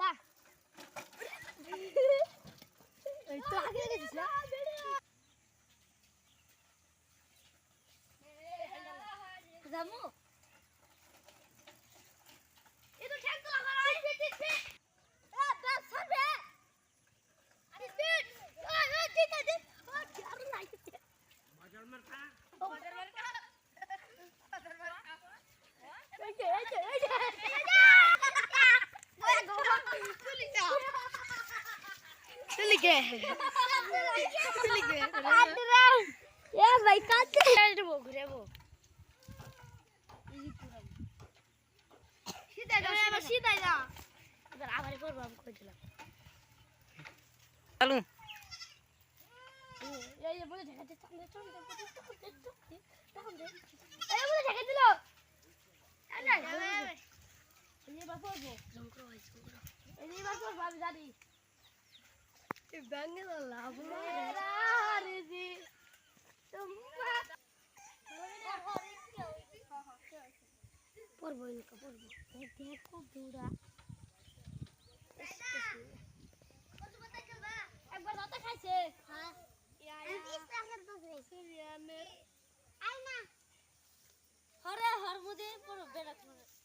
যা এই তো আগে গেছিস না যামু এ তো খেল তো আমার আই ফিট এ বাস সরবে আরে ফিট ওই ঠিক আছে ও আর নাই বাজার মার্কা বাজার মার্কা এই যে चली गए ये भाई काटे वो घुरे वो सीधा जा इधर आवाज कर हम खोज ला चलो ये बोले जगह दे सामने चल दे ए बोले जगह दिलो ना ये बात बोल जंकरो है जंकरो ये बात बोल भाभी दादी ये बैंगे तो लाभ रे जी तुम पर बोल का पर देखो दूरा एक बार दाता खाइছে हां इस तरह तो सूर्य में आईना हरे हर मुदे पर बेरा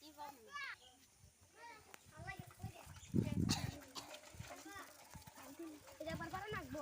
ई बात এটা বার বার নাকবো